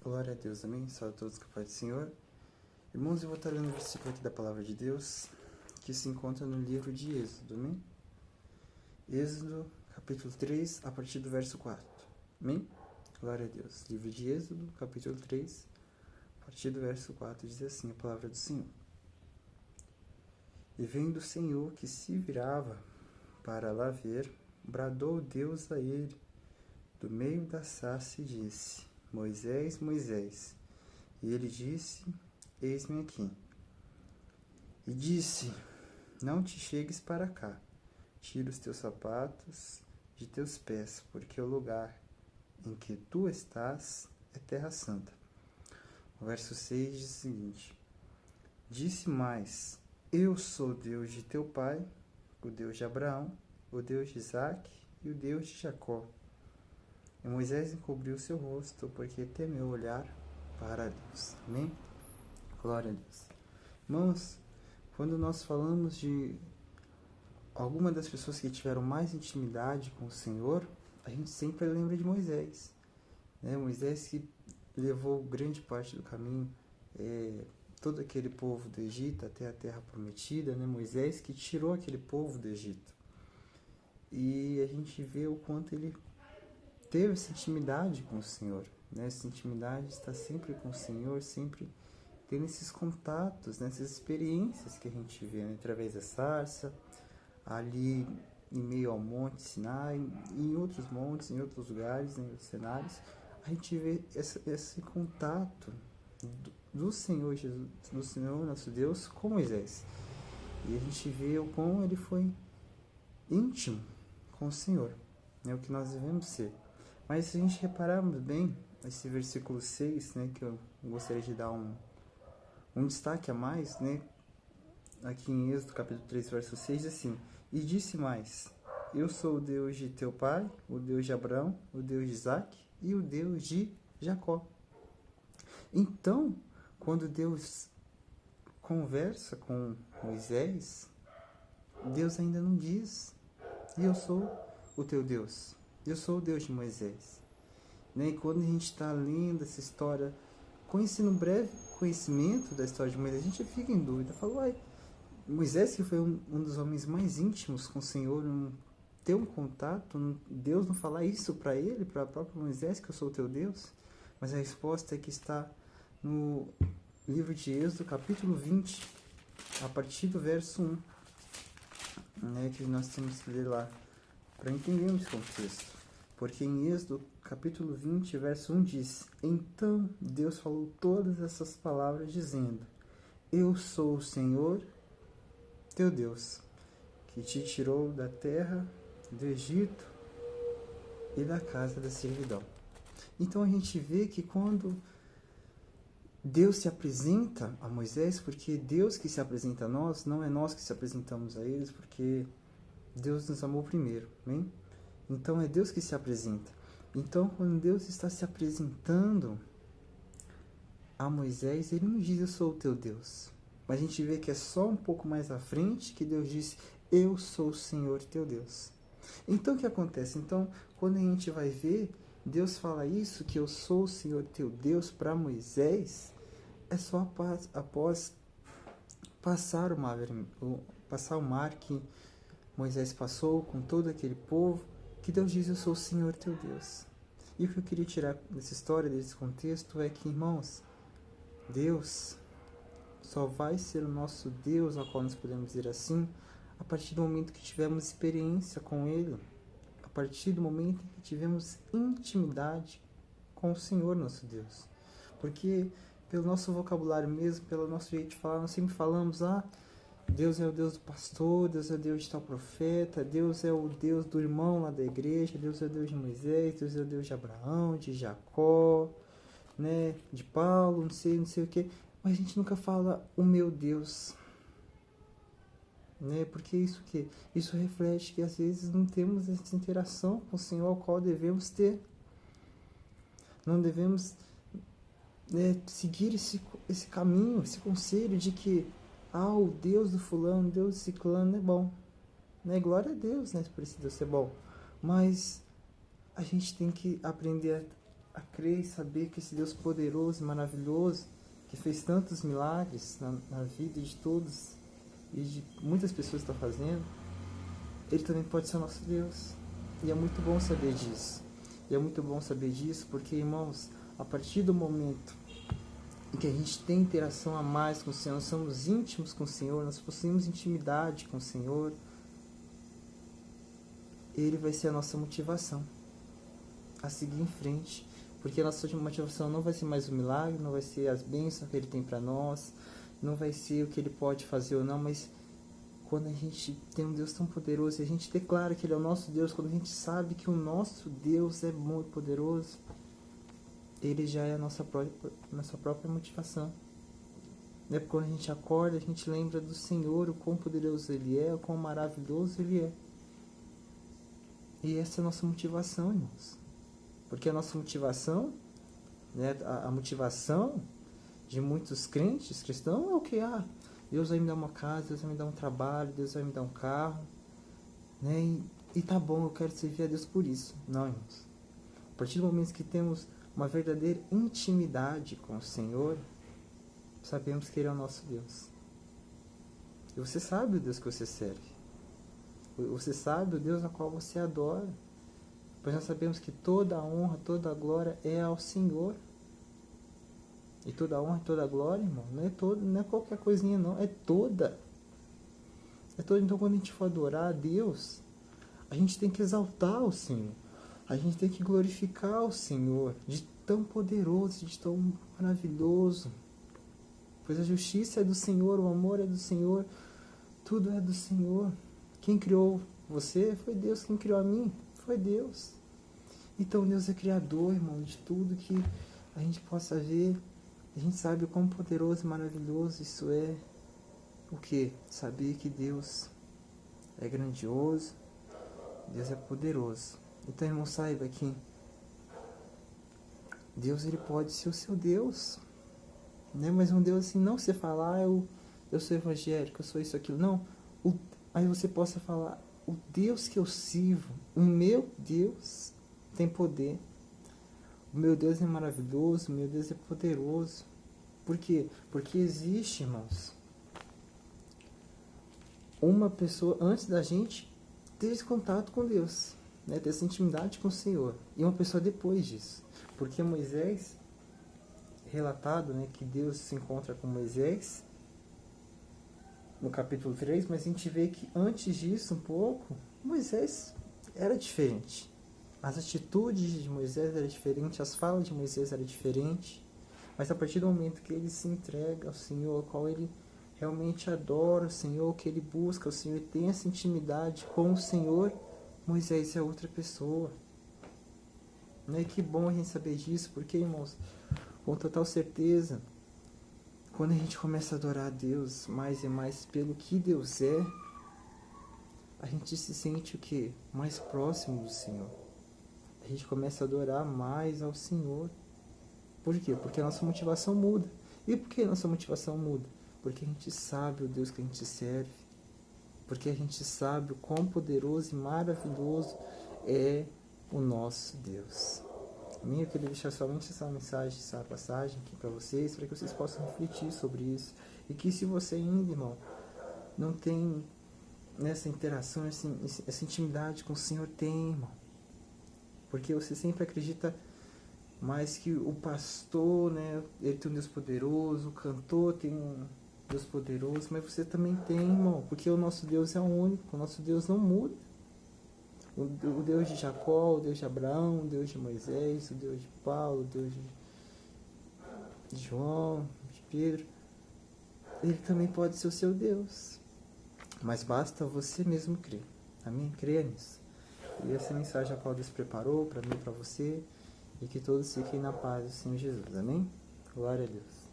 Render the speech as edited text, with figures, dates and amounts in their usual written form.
Glória a Deus, amém? Salve a todos com a paz do Senhor. Irmãos, eu vou estar lendo o versículo aqui da Palavra de Deus, que se encontra no livro de Êxodo, amém? Êxodo, capítulo 3, a partir do verso 4, amém? Glória a Deus. Livro de Êxodo, capítulo 3, a partir do verso 4, diz assim a Palavra do Senhor. E vendo o Senhor que se virava para lá ver, bradou Deus a ele, do meio da sarça, e disse: Moisés, Moisés. E ele disse: Eis-me aqui. E disse: Não te chegues para cá, tira os teus sapatos de teus pés, porque o lugar em que tu estás é terra santa. O verso 6 diz o seguinte: Disse mais: Eu sou Deus de teu pai, o Deus de Abraão, o Deus de Isaque e o Deus de Jacó. E Moisés encobriu seu rosto, porque temeu olhar para Deus. Amém? Glória a Deus. Irmãos, quando nós falamos de alguma das pessoas que tiveram mais intimidade com o Senhor, a gente sempre lembra de Moisés. Moisés que levou grande parte do caminho, todo aquele povo do Egito até a terra prometida, Moisés que tirou aquele povo do Egito. E a gente vê o quanto ele teve essa intimidade com o Senhor, Essa intimidade está sempre com o Senhor, sempre tendo esses contatos, essas experiências que a gente vê, através da sarça, ali em meio ao Monte Sinai, em outros montes, em outros lugares, em outros cenários, a gente vê esse contato do Senhor Jesus, do Senhor nosso Deus com Moisés. E a gente vê o quão ele foi íntimo com o Senhor, o que nós devemos ser. Mas se a gente repararmos bem, esse versículo 6, que eu gostaria de dar um destaque a mais, aqui em Êxodo capítulo 3, verso 6, assim: E disse mais: Eu sou o Deus de teu pai, o Deus de Abraão, o Deus de Isaque e o Deus de Jacó. Então, quando Deus conversa com Moisés, Deus ainda não diz: Eu sou o teu Deus, eu sou o Deus de Moisés. E quando a gente está lendo essa história, conhecendo um breve conhecimento da história de Moisés, a gente fica em dúvida, fala: Moisés, que foi um dos homens mais íntimos com o Senhor, ter um contato, Deus não falar isso para ele, para o próprio Moisés, que eu sou o teu Deus? Mas a resposta é que está no livro de Êxodo, capítulo 20, a partir do verso 1, que nós temos que ler lá, para entendermos esse contexto. Porque em Êxodo, capítulo 20, verso 1 diz: Então Deus falou todas essas palavras, dizendo: Eu sou o Senhor, teu Deus, que te tirou da terra do Egito e da casa da servidão. Então a gente vê que quando Deus se apresenta a Moisés, porque Deus que se apresenta a nós, não é nós que se apresentamos a eles, porque Deus nos amou primeiro, amém? Então é Deus que se apresenta. Então quando Deus está se apresentando a Moisés, ele não diz: Eu sou o teu Deus. Mas a gente vê que é só um pouco mais à frente que Deus disse: Eu sou o Senhor teu Deus. Então o que acontece? Então, quando a gente vai ver, Deus fala isso, que eu sou o Senhor teu Deus, para Moisés, é só após passar o mar que Moisés passou com todo aquele povo, que Deus diz: Eu sou o Senhor teu Deus. E o que eu queria tirar dessa história, desse contexto, é que, irmãos, Deus só vai ser o nosso Deus, ao qual nós podemos dizer assim, a partir do momento que tivermos experiência com Ele, a partir do momento que tivemos intimidade com o Senhor nosso Deus. Porque pelo nosso vocabulário mesmo, pelo nosso jeito de falar, nós sempre falamos: Deus é o Deus do pastor, Deus é o Deus de tal profeta, Deus é o Deus do irmão lá da igreja, Deus é o Deus de Moisés, Deus é o Deus de Abraão, de Jacó, de Paulo, não sei o que. Mas a gente nunca fala o meu Deus, porque isso reflete que às vezes não temos essa interação com o Senhor ao qual devemos ter. Não devemos seguir esse caminho, esse conselho de que o Deus do fulano, Deus do ciclano é bom. Glória a Deus, por esse Deus ser bom. Mas a gente tem que aprender a crer e saber que esse Deus poderoso e maravilhoso, que fez tantos milagres na vida de todos e de muitas pessoas que estão fazendo, Ele também pode ser o nosso Deus. E é muito bom saber disso. E é muito bom saber disso porque, irmãos, a partir do momento em que a gente tem interação a mais com o Senhor, nós somos íntimos com o Senhor, nós possuímos intimidade com o Senhor, Ele vai ser a nossa motivação a seguir em frente. Porque a nossa motivação não vai ser mais o milagre, não vai ser as bênçãos que Ele tem para nós, não vai ser o que Ele pode fazer ou não, mas quando a gente tem um Deus tão poderoso e a gente declara que Ele é o nosso Deus, quando a gente sabe que o nosso Deus é muito poderoso, Ele já é a nossa própria motivação. Né? Porque quando a gente acorda, a gente lembra do Senhor, o quão poderoso Ele é, o quão maravilhoso Ele é. E essa é a nossa motivação, irmãos. Porque a nossa motivação, né, a motivação de muitos crentes cristãos é o que? Deus vai me dar uma casa, Deus vai me dar um trabalho, Deus vai me dar um carro, né? E tá bom, eu quero servir a Deus por isso. Não, irmãos. A partir do momento que temos uma verdadeira intimidade com o Senhor, sabemos que Ele é o nosso Deus. E você sabe o Deus que você serve. Você sabe o Deus a qual você adora. Pois nós sabemos que toda a honra, toda a glória é ao Senhor. E toda a honra e toda a glória, irmão, não é qualquer coisinha não, é toda. É toda. Então quando a gente for adorar a Deus, a gente tem que exaltar o Senhor. A gente tem que glorificar o Senhor, de tão poderoso, de tão maravilhoso. Pois a justiça é do Senhor, o amor é do Senhor, tudo é do Senhor. Quem criou você foi Deus, quem criou a mim foi Deus. Então Deus é criador, irmão, de tudo que a gente possa ver. A gente sabe o quão poderoso e maravilhoso isso é. O que? Saber que Deus é grandioso, Deus é poderoso. Então, irmão, saiba que Deus, Ele pode ser o seu Deus. Né? Mas um Deus assim, não você falar, eu sou evangélico, eu sou isso, aquilo. Não. Aí você possa falar, o Deus que eu sirvo, o meu Deus tem poder. O meu Deus é maravilhoso, o meu Deus é poderoso. Por quê? Porque existe, irmãos, uma pessoa antes da gente ter esse contato com Deus, né? Ter essa intimidade com o Senhor. E uma pessoa depois disso. Porque Moisés, relatado, né, que Deus se encontra com Moisés no capítulo 3, mas a gente vê que antes disso um pouco, Moisés era diferente. As atitudes de Moisés eram diferentes, as falas de Moisés eram diferentes, mas a partir do momento que ele se entrega ao Senhor, ao qual ele realmente adora o Senhor, que ele busca o Senhor e tem essa intimidade com o Senhor, Moisés é outra pessoa. Né? Que bom a gente saber disso, porque, irmãos, com total certeza, quando a gente começa a adorar a Deus mais e mais pelo que Deus é, a gente se sente o quê? Mais próximo do Senhor. A gente começa a adorar mais ao Senhor. Por quê? Porque a nossa motivação muda. E por que a nossa motivação muda? Porque a gente sabe o Deus que a gente serve. Porque a gente sabe o quão poderoso e maravilhoso é o nosso Deus. Eu queria deixar somente essa mensagem, essa passagem aqui para vocês, para que vocês possam refletir sobre isso. E que se você ainda, irmão, não tem nessa interação, essa intimidade com o Senhor, tem, irmão. Porque você sempre acredita mais que o pastor, né, ele tem um Deus poderoso, o cantor tem um Deus poderoso, mas você também tem, irmão, porque o nosso Deus é único, o nosso Deus não muda. O Deus de Jacó, o Deus de Abraão, o Deus de Moisés, o Deus de Paulo, o Deus de João, de Pedro, ele também pode ser o seu Deus. Mas basta você mesmo crer. Amém? Creia nisso. E essa mensagem a qual Deus preparou para mim e para você, e que todos fiquem na paz do Senhor Jesus. Amém? Glória a Deus.